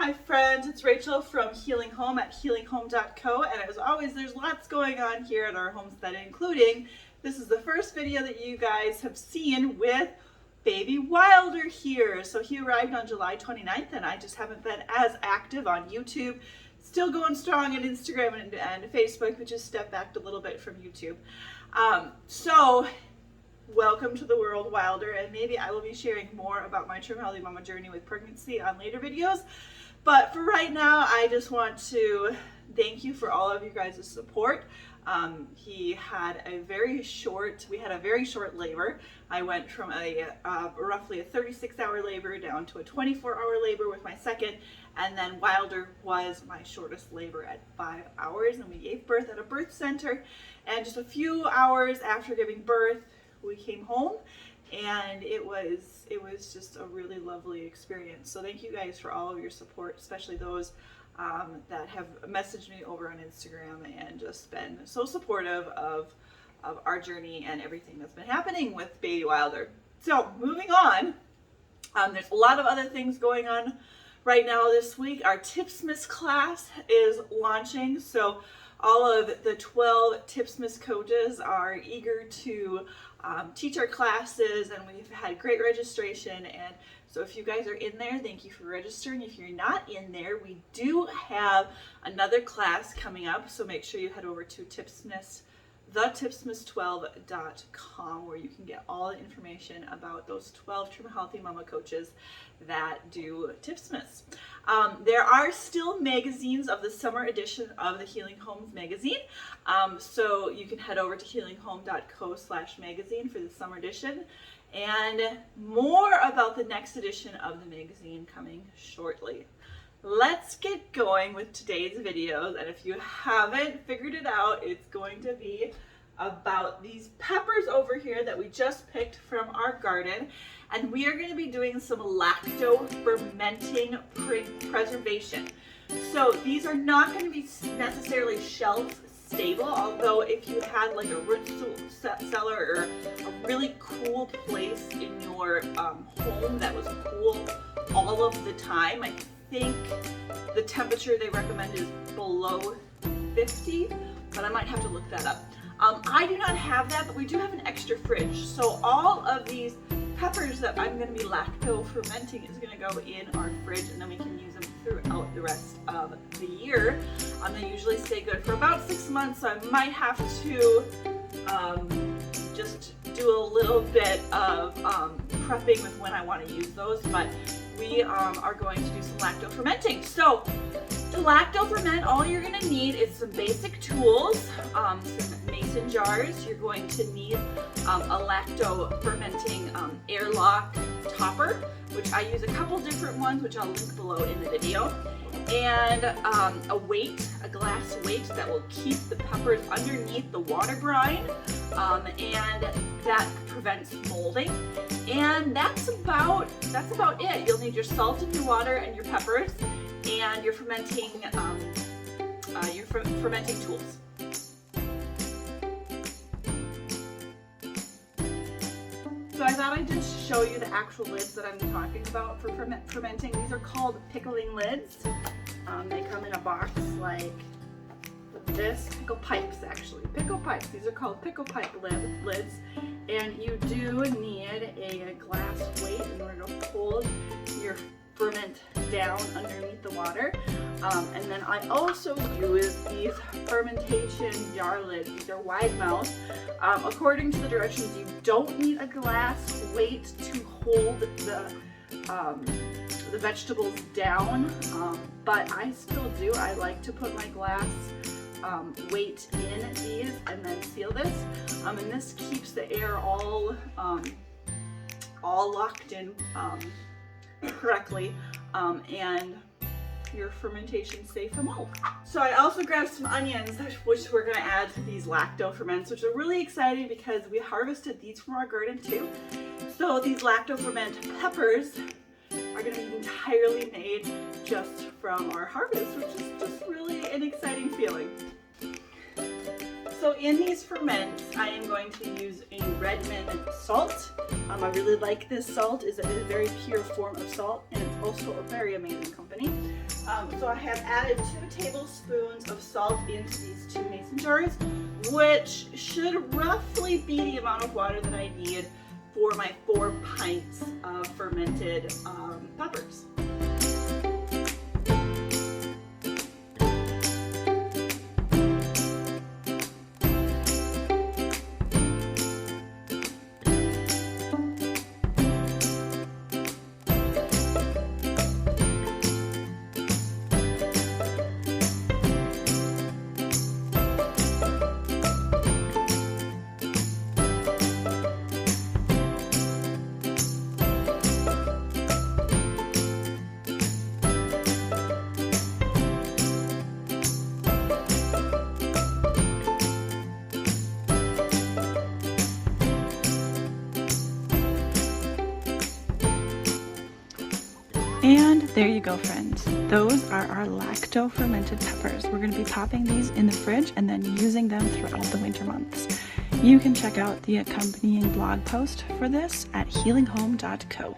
Hi friends, it's Rachel from Healing Home at healinghome.co, and as always there's lots going on here at our homestead, including this is the first video that you guys have seen with baby Wilder here. So he arrived on July 29th and I just haven't been as active on YouTube. Still going strong on Instagram and Facebook, but just stepped back a little bit from YouTube. So welcome to the world, Wilder, and maybe I will be sharing more about my Trim Healthy Mama journey with pregnancy on later videos. But for right now, I just want to thank you for all of you guys' support. We had a very short labor. I went from a roughly a 36-hour labor down to a 24-hour labor with my second, and then Wilder was my shortest labor at 5 hours, and we gave birth at a birth center. And just a few hours after giving birth, we came home, and it was just a really lovely experience. So thank you guys for all of your support, especially those that have messaged me over on Instagram and just been so supportive of our journey and everything that's been happening with baby Wilder. So moving on, there's a lot of other things going on right now this week. Our Tipsmas class is launching, so all of the 12 Tipsmas coaches are eager to teach our classes, and we've had great registration. And so if you guys are in there, thank you for registering. If you're not in there, we do have another class coming up, so make sure you head over to thetipsmas12.com, where you can get all the information about those 12 Trim Healthy Mama coaches that do Tipsmas. There are still magazines of the summer edition of the Healing Homes magazine, so you can head over to healinghome.co/magazine for the summer edition, and more about the next edition of the magazine coming shortly. Let's get going with today's videos, and if you haven't figured it out, it's going to be about these peppers over here that we just picked from our garden, and we are going to be doing some lacto fermenting preservation. So these are not going to be necessarily shelf stable, although if you had like a root cellar or a really cool place in your home that was cool all of the time, I think the temperature they recommend is below 50, but I might have to look that up. I do not have that, but we do have an extra fridge. So all of these peppers that I'm going to be lacto fermenting is going to go in our fridge, and then we can use them throughout the rest of the year. They usually stay good for about 6 months, so I might have to just do a little bit of prepping with when I want to use those, but we are going to do some lacto fermenting. So to lacto ferment, all you're going to need is some basic tools, some mason jars. You're going to need a lacto fermenting airlock topper, which I use a couple different ones, which I'll link below in the video, and a weight, a glass weight that will keep the peppers underneath the water brine, and that prevents molding. And that's about it. You'll need your salt and your water and your peppers and your fermenting tools. So I thought I'd just show you the actual lids that I'm talking about for fermenting. These are called pickling lids. They come in a box like this. Pickle pipes, actually. Pickle pipes. These are called pickle pipe lids. And you do need a glass weight in order to hold your ferment down underneath the water. And then I also use these fermentation jar lids. These are wide mouth. According to the directions, you don't need a glass weight to hold the vegetables down, but I still do. I like to put my glass weight in these and then seal this, and this keeps the air all locked in correctly, and your fermentation safe from mold. So I also grabbed some onions, which we're going to add to these lacto ferments, which are really exciting because we harvested these from our garden too. So these lacto ferment peppers are going to be entirely made just from our harvest, which is just really an exciting feeling. So in these ferments, I am going to use a Redmond salt. I really like this salt. It's a very pure form of salt, and it's also a very amazing company. So I have added 2 tablespoons of salt into these 2 mason jars, which should roughly be the amount of water that I need for my 4 pints of fermented peppers. And there you go, friends. Those are our lacto fermented peppers. We're going to be popping these in the fridge and then using them throughout the winter months. You can check out the accompanying blog post for this at healinghome.co.